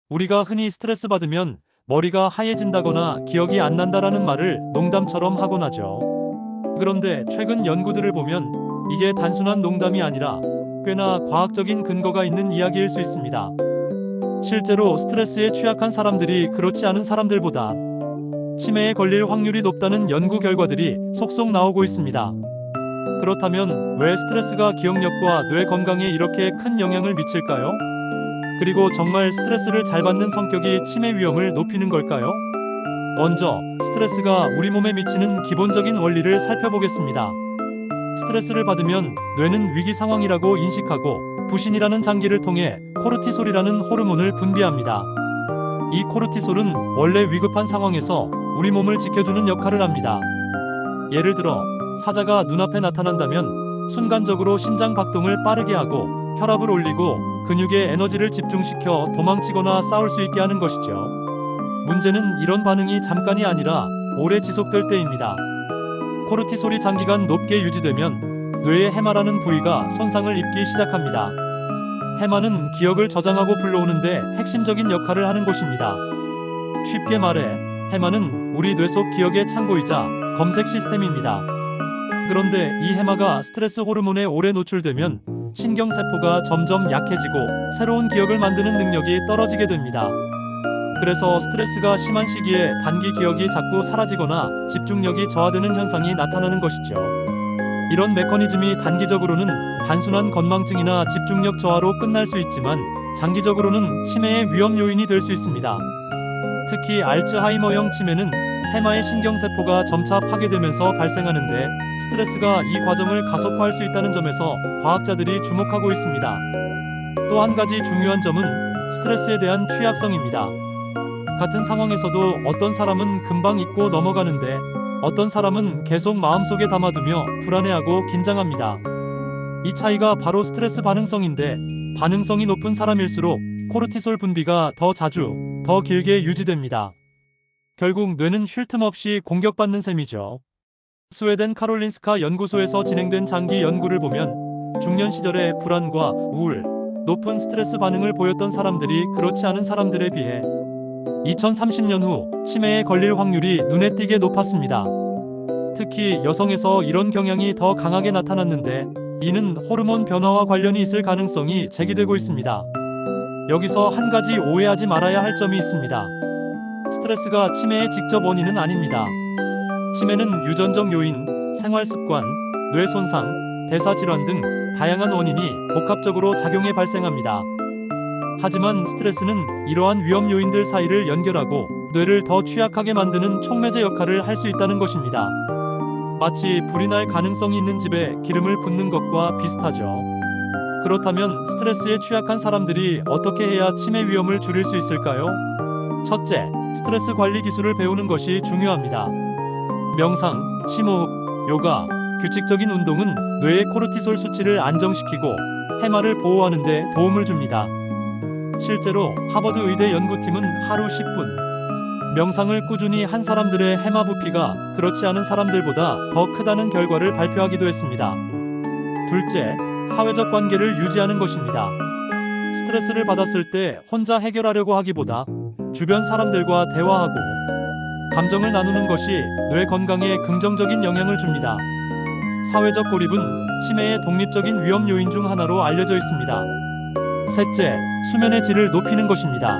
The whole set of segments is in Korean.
우리가 흔히 스트레스 받으면 머리가 하얘진다거나 기억이 안 난다라는 말을 농담처럼 하곤 하죠. 그런데 최근 연구들을 보면 이게 단순한 농담이 아니라 꽤나 과학적인 근거가 있는 이야기일 수 있습니다. 실제로 스트레스에 취약한 사람들이 그렇지 않은 사람들보다 치매에 걸릴 확률이 높다는 연구 결과들이 속속 나오고 있습니다. 그렇다면 왜 스트레스가 기억력과 뇌 건강에 이렇게 큰 영향을 미칠까요? 그리고 정말 스트레스를 잘 받는 성격이 치매 위험을 높이는 걸까요? 먼저 스트레스가 우리 몸에 미치는 기본적인 원리를 살펴보겠습니다. 스트레스를 받으면 뇌는 위기 상황이라고 인식하고 부신이라는 장기를 통해 코르티솔이라는 호르몬을 분비합니다. 이 코르티솔은 원래 위급한 상황에서 우리 몸을 지켜주는 역할을 합니다. 예를 들어 사자가 눈앞에 나타난다면 순간적으로 심장 박동을 빠르게 하고 혈압을 올리고 근육에 에너지를 집중시켜 도망치거나 싸울 수 있게 하는 것이죠. 문제는 이런 반응이 잠깐이 아니라 오래 지속될 때입니다. 코르티솔이 장기간 높게 유지되면 뇌의 해마라는 부위가 손상을 입기 시작합니다. 해마는 기억을 저장하고 불러오는데 핵심적인 역할을 하는 곳입니다. 쉽게 말해 해마는 우리 뇌 속 기억의 창고이자 검색 시스템입니다. 그런데 이 해마가 스트레스 호르몬에 오래 노출되면 신경세포가 점점 약해지고 새로운 기억을 만드는 능력이 떨어지게 됩니다. 그래서 스트레스가 심한 시기에 단기 기억이 자꾸 사라지거나 집중력이 저하되는 현상이 나타나는 것이죠. 이런 메커니즘이 단기적으로는 단순한 건망증이나 집중력 저하로 끝날 수 있지만 장기적으로는 치매의 위험 요인이 될 수 있습니다. 특히 알츠하이머형 치매는 해마의 신경세포가 점차 파괴되면서 발생하는데 스트레스가 이 과정을 가속화할 수 있다는 점에서 과학자들이 주목하고 있습니다. 또 한 가지 중요한 점은 스트레스에 대한 취약성입니다. 같은 상황에서도 어떤 사람은 금방 잊고 넘어가는데 어떤 사람은 계속 마음속에 담아두며 불안해하고 긴장합니다. 이 차이가 바로 스트레스 반응성인데 반응성이 높은 사람일수록 코르티솔 분비가 더 자주, 더 길게 유지됩니다. 결국 뇌는 쉴 틈 없이 공격받는 셈이죠. 스웨덴 카롤린스카 연구소에서 진행된 장기 연구를 보면 중년 시절에 불안과 우울, 높은 스트레스 반응을 보였던 사람들이 그렇지 않은 사람들에 비해 2030년 후 치매에 걸릴 확률이 눈에 띄게 높았습니다. 특히 여성에서 이런 경향이 더 강하게 나타났는데 이는 호르몬 변화와 관련이 있을 가능성이 제기되고 있습니다. 여기서 한 가지 오해하지 말아야 할 점이 있습니다. 스트레스가 치매의 직접 원인은 아닙니다. 치매는 유전적 요인, 생활습관, 뇌 손상, 대사 질환 등 다양한 원인이 복합적으로 작용해 발생합니다. 하지만 스트레스는 이러한 위험 요인들 사이를 연결하고 뇌를 더 취약하게 만드는 촉매제 역할을 할 수 있다는 것입니다. 마치 불이 날 가능성이 있는 집에 기름을 붓는 것과 비슷하죠. 그렇다면 스트레스에 취약한 사람들이 어떻게 해야 치매 위험을 줄일 수 있을까요? 첫째, 스트레스 관리 기술을 배우는 것이 중요합니다. 명상, 심호흡, 요가, 규칙적인 운동은 뇌의 코르티솔 수치를 안정시키고 해마를 보호하는 데 도움을 줍니다. 실제로 하버드 의대 연구팀은 하루 10분 명상을 꾸준히 한 사람들의 해마 부피가 그렇지 않은 사람들보다 더 크다는 결과를 발표하기도 했습니다. 둘째, 사회적 관계를 유지하는 것입니다. 스트레스를 받았을 때 혼자 해결하려고 하기보다 주변 사람들과 대화하고 감정을 나누는 것이 뇌 건강에 긍정적인 영향을 줍니다. 사회적 고립은 치매의 독립적인 위험 요인 중 하나로 알려져 있습니다. 셋째, 수면의 질을 높이는 것입니다.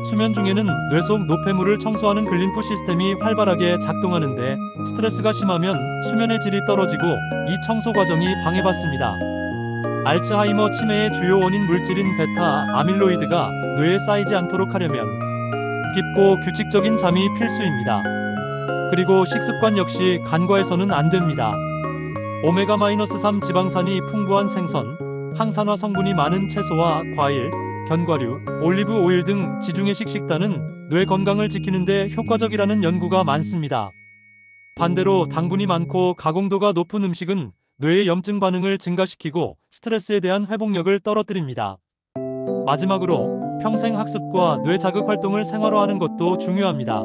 수면 중에는 뇌 속 노폐물을 청소하는 글림프 시스템이 활발하게 작동하는데 스트레스가 심하면 수면의 질이 떨어지고 이 청소 과정이 방해받습니다. 알츠하이머 치매의 주요 원인 물질인 베타 아밀로이드가 뇌에 쌓이지 않도록 하려면 깊고 규칙적인 잠이 필수입니다. 그리고 식습관 역시 간과해서는 안 됩니다. 오메가-3 지방산이 풍부한 생선, 항산화 성분이 많은 채소와 과일, 견과류, 올리브 오일 등 지중해식 식단은 뇌 건강을 지키는 데 효과적이라는 연구가 많습니다. 반대로 당분이 많고 가공도가 높은 음식은 뇌의 염증 반응을 증가시키고 스트레스에 대한 회복력을 떨어뜨립니다. 마지막으로 평생 학습과 뇌 자극 활동을 생활화하는 것도 중요합니다.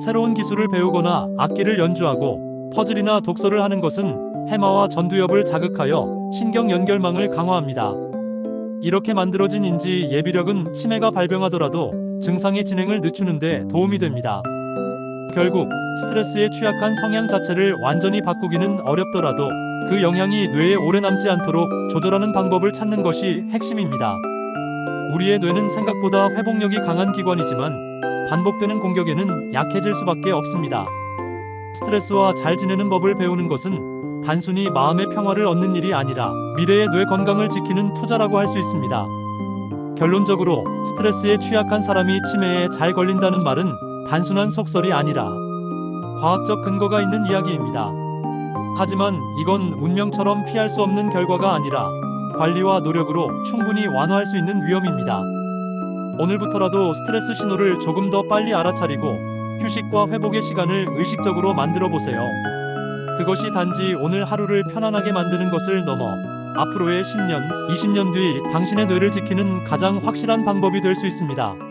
새로운 기술을 배우거나 악기를 연주하고 퍼즐이나 독서를 하는 것은 해마와 전두엽을 자극하여 신경 연결망을 강화합니다. 이렇게 만들어진 인지 예비력은 치매가 발병하더라도 증상의 진행을 늦추는 데 도움이 됩니다. 결국 스트레스에 취약한 성향 자체를 완전히 바꾸기는 어렵더라도 그 영향이 뇌에 오래 남지 않도록 조절하는 방법을 찾는 것이 핵심입니다. 우리의 뇌는 생각보다 회복력이 강한 기관이지만 반복되는 공격에는 약해질 수밖에 없습니다. 스트레스와 잘 지내는 법을 배우는 것은 단순히 마음의 평화를 얻는 일이 아니라 미래의 뇌 건강을 지키는 투자라고 할 수 있습니다. 결론적으로 스트레스에 취약한 사람이 치매에 잘 걸린다는 말은 단순한 속설이 아니라 과학적 근거가 있는 이야기입니다. 하지만 이건 운명처럼 피할 수 없는 결과가 아니라 관리와 노력으로 충분히 완화할 수 있는 위험입니다. 오늘부터라도 스트레스 신호를 조금 더 빨리 알아차리고 휴식과 회복의 시간을 의식적으로 만들어 보세요. 그것이 단지 오늘 하루를 편안하게 만드는 것을 넘어 앞으로의 10년, 20년 뒤 당신의 뇌를 지키는 가장 확실한 방법이 될 수 있습니다.